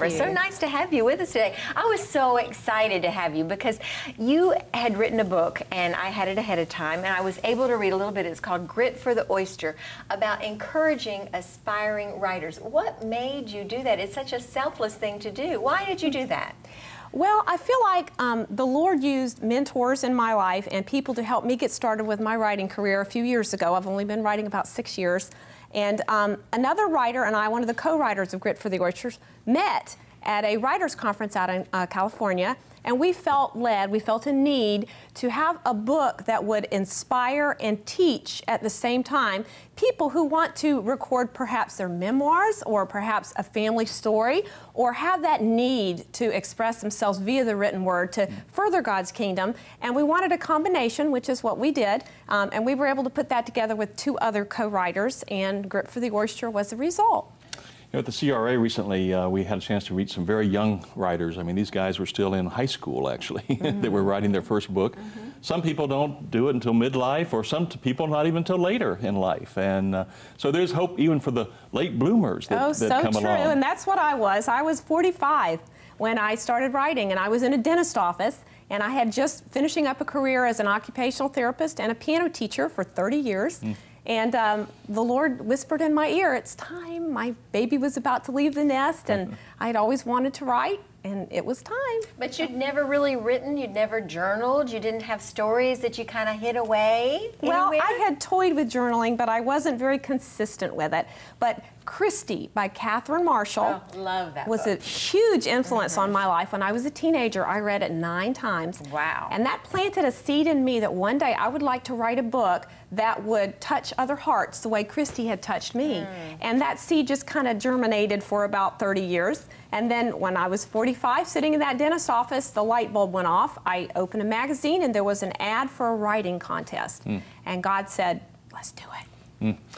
Jennifer. So nice to have you with us today. I was so excited to have you because you had written a book, and I had it ahead of time, and I was able to read a little bit. It's called Grit for the Oyster, about encouraging aspiring writers. What made you do that? It's such a selfless thing to do. Why did you do that? Well, I feel like the Lord used mentors in my life and people to help me get started with my writing career a few years ago. I've only been writing about 6 years. And another writer and I, one of the co-writers of Grit for the Oysters, met at a writers' conference out in California, and we felt a need to have a book that would inspire and teach at the same time people who want to record perhaps their memoirs or perhaps a family story or have that need to express themselves via the written word to further God's kingdom. And we wanted a combination, which is what we did, and we were able to put that together with 2 other co-writers, and Grit for the Oyster was the result. You know, at the CRA recently, we had a chance to reach some very young writers. I mean, these guys were still in high school, actually, that were writing their first book. Some people don't do it until midlife, or some people not even until later in life. And so there's hope even for the late bloomers that, that come along. Oh, so true, and that's what I was. I was 45 when I started writing, and I was in a dentist office, and I had just finishing up a career as an occupational therapist and a piano teacher for 30 years. And the Lord whispered in my ear, it's time. My baby was about to leave the nest, and I'd always wanted to write, and it was time. But you'd never really written, you'd never journaled, you didn't have stories that you kind of hid away Well, anywhere? I had toyed with journaling, but I wasn't very consistent with it. But Christy by Catherine Marshall love that was book. a huge influence on my life. When I was a teenager, I read it 9 times. Wow. And that planted a seed in me that one day I would like to write a book that would touch other hearts the way Christy had touched me. And that seed just kind of germinated for about 30 years. And then when I was 45, sitting in that dentist office, the light bulb went off. I opened a magazine and there was an ad for a writing contest. And God said, let's do it.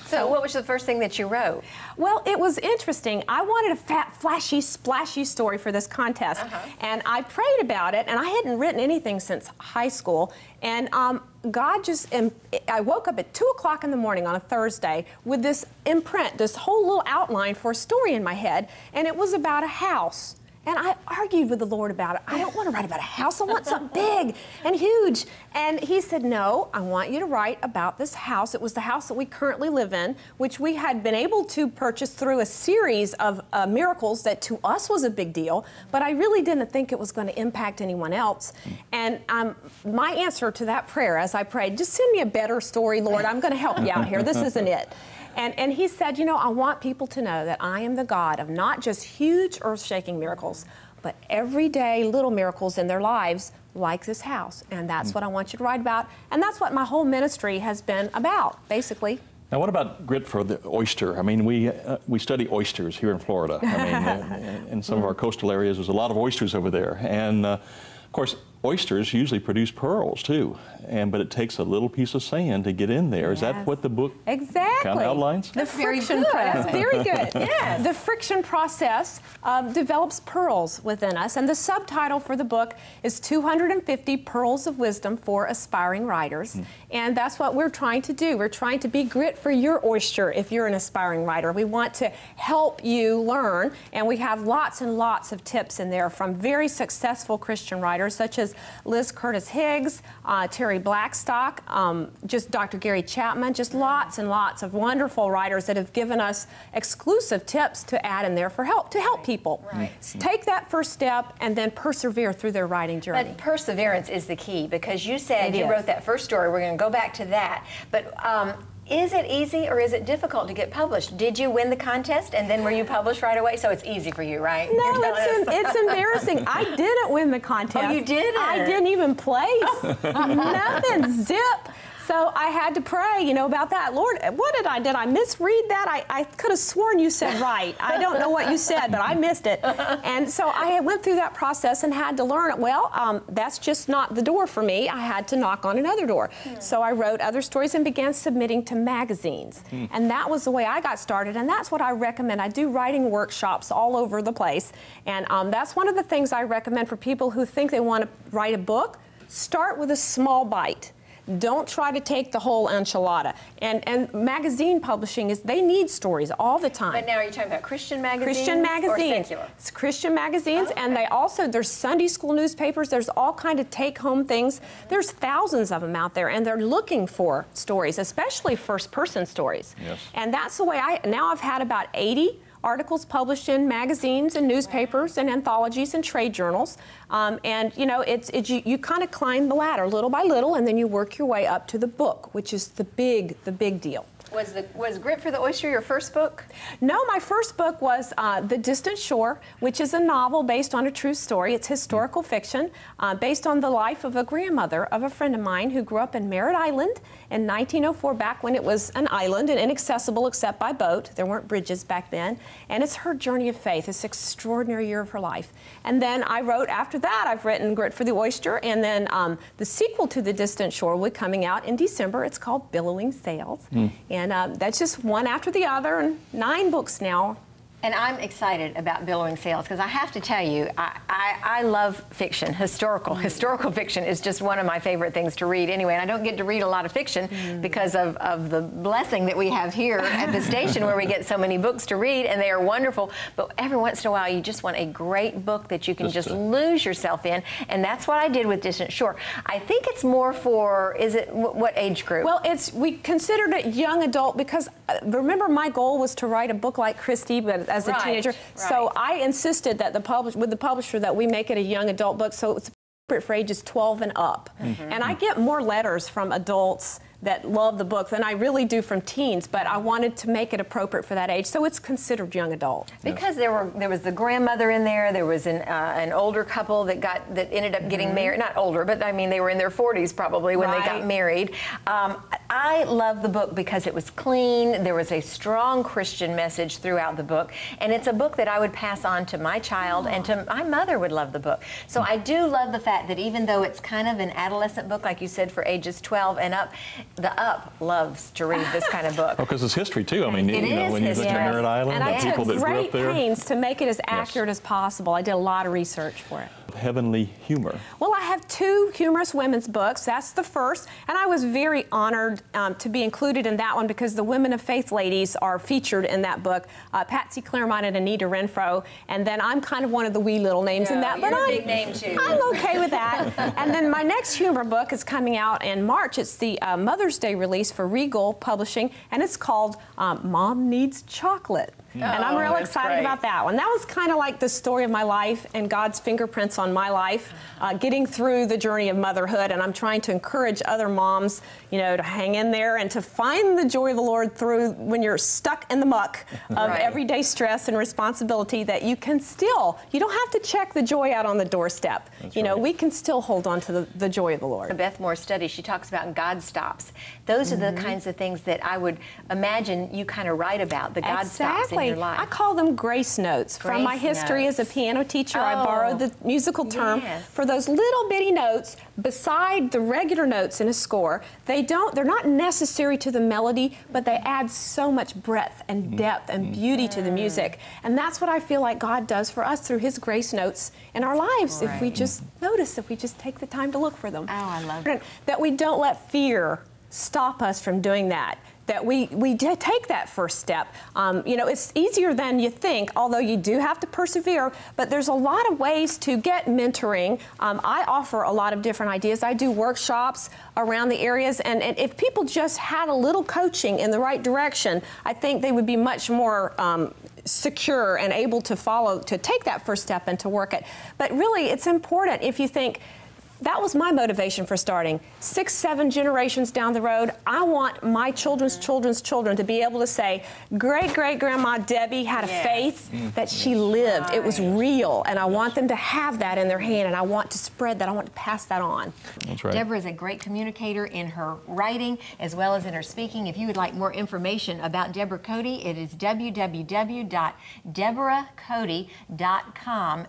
So what was the first thing that you wrote? Well, it was interesting. I wanted a fat, flashy, splashy story for this contest. And I prayed about it, and I hadn't written anything since high school. And God just, I woke up at 2 o'clock in the morning on a Thursday with this imprint, this whole little outline for a story in my head, and it was about a house. And I argued with the Lord about it. I don't want to write about a house. I want something big and huge. And he said, no, I want you to write about this house. It was the house that we currently live in, which we had been able to purchase through a series of miracles that to us was a big deal, but I really didn't think it was going to impact anyone else. And my answer to that prayer as I prayed, just send me a better story, Lord. I'm going to help you out here. This isn't it. And he said, you know, I want people to know that I am the God of not just huge earth-shaking miracles, but everyday little miracles in their lives like this house. And that's what I want you to write about. And that's what my whole ministry has been about, basically. Now, what about Grit for the Oyster? I mean, we study oysters here in Florida. I mean, in some of our coastal areas, there's a lot of oysters over there. And, of course, oysters usually produce pearls, too. But it takes a little piece of sand to get in there. Is that what the book kind of outlines? The friction process. Very good. Yeah. The friction process develops pearls within us. And the subtitle for the book is 250 Pearls of Wisdom for Aspiring Writers. And that's what we're trying to do. We're trying to be grit for your oyster if you're an aspiring writer. We want to help you learn. And we have lots and lots of tips in there from very successful Christian writers such as Liz Curtis Higgs, Terry Blackstock, just Dr. Gary Chapman, just lots and lots of wonderful writers that have given us exclusive tips to add in there for help, to help people. Take that first step and then persevere through their writing journey. But perseverance is the key, because you said you wrote that first story. We're going to go back to that. But is it easy or is it difficult to get published? Did you win the contest and then were you published right away? So it's easy for you, right? No, it's embarrassing. I didn't win the contest. Oh, you didn't? I didn't even place. Nothing. Zip. So I had to pray, you know, about that. Lord, what did I misread that? I could have sworn you said right. I don't know what you said, but I missed it. And so I went through that process and had to learn it. Well, that's just not the door for me. I had to knock on another door. So I wrote other stories and began submitting to magazines. And that was the way I got started. And that's what I recommend. I do writing workshops all over the place. And that's one of the things I recommend for people who think they want to write a book. Start with a small bite. Don't try to take the whole enchilada. And magazine publishing they need stories all the time. But now, are you talking about Christian magazines? Christian magazines. Or secular? It's Christian magazines, okay. and there's Sunday school newspapers, there's all kind of take-home things. There's thousands of them out there, and they're looking for stories, especially first-person stories. Yes. And that's the way I've had about 80 articles published in magazines and newspapers and anthologies and trade journals. And you know, you kind of climb the ladder little by little, and then you work your way up to the book, which is the big deal. Was Grit for the Oyster your first book? No, my first book was The Distant Shore, which is a novel based on a true story. It's historical fiction based on the life of a grandmother of a friend of mine who grew up in Merritt Island in 1904, back when it was an island and inaccessible except by boat. There weren't bridges back then. And it's her journey of faith, this extraordinary year of her life. And then I wrote, after that, I've written Grit for the Oyster, and then the sequel to The Distant Shore will be coming out in December. It's called Billowing Sails. And that's just one after the other, and 9 books now. And I'm excited about Billowing Sails because I have to tell you, I love fiction, historical. Historical fiction is just one of my favorite things to read anyway. And I don't get to read a lot of fiction because of the blessing that we have here at the station where we get so many books to read, and they are wonderful. But every once in a while, you just want a great book that you can just lose yourself in. And that's what I did with Distant Shore. I think it's more for, what age group? Well, we considered it young adult because, remember, my goal was to write a book like Christy, but as a teenager. Right. So I insisted that with the publisher that we make it a young adult book, so it's appropriate for ages 12 and up. And I get more letters from adults that love the book than I really do from teens, but I wanted to make it appropriate for that age, so it's considered young adult. Because there was the grandmother in there was an older couple that ended up getting married, not older, but I mean they were in their 40s probably when they got married. I love the book because it was clean, there was a strong Christian message throughout the book, and it's a book that I would pass on to my child, and to my mother would love the book. So I do love the fact that even though it's kind of an adolescent book, like you said, for ages 12 and up, the Up loves to read this kind of book. Because it's history too. I mean, It you know, is when you look at Merritt Island, And I the people took that grew great up there. pains to make it as accurate as possible. I did a lot of research for it. Heavenly humor. Well, I have 2 humorous women's books. That's the first, and I was very honored to be included in that one because the Women of Faith ladies are featured in that book, Patsy Claremont and Anita Renfro, and then I'm kind of one of the wee little names in that, but you're a big name too. I'm okay with that. And then my next humor book is coming out in March. It's the Mother's Day release for Regal Publishing, and it's called Mom Needs Chocolate. And I'm real excited about that one. That was kind of like the story of my life and God's fingerprints on my life, getting through the journey of motherhood. And I'm trying to encourage other moms, you know, to hang in there and to find the joy of the Lord through when you're stuck in the muck of everyday stress and responsibility, that you can still, you don't have to check the joy out on the doorstep. That's you know, right. we can still hold on to the joy of the Lord. Beth Moore's study, she talks about God stops. Those are the kinds of things that I would imagine you kind of write about, the God stops in your life. I call them grace notes. From my history as a piano teacher, I borrowed the musical term for those little bitty notes beside the regular notes in a score. They're not necessary to the melody, but they add so much breadth and depth and beauty to the music. And that's what I feel like God does for us through His grace notes in our lives, if we just notice, if we just take the time to look for them. Oh, I love it. That we don't let fear stop us from doing that. That we take that first step. You know, it's easier than you think, although you do have to persevere, but there's a lot of ways to get mentoring. I offer a lot of different ideas. I do workshops around the areas, and if people just had a little coaching in the right direction, I think they would be much more secure and able to take that first step and to work it. But really, it's important if you think, that was my motivation for starting. 6, 7 generations down the road, I want my children's children's children to be able to say, great-great-grandma Debbie had a faith that she lived. It was real, and I want them to have that in their hand, and I want to spread that. I want to pass that on. That's right. Deborah is a great communicator in her writing as well as in her speaking. If you would like more information about Deborah Cody, it is www.deborahcody.com.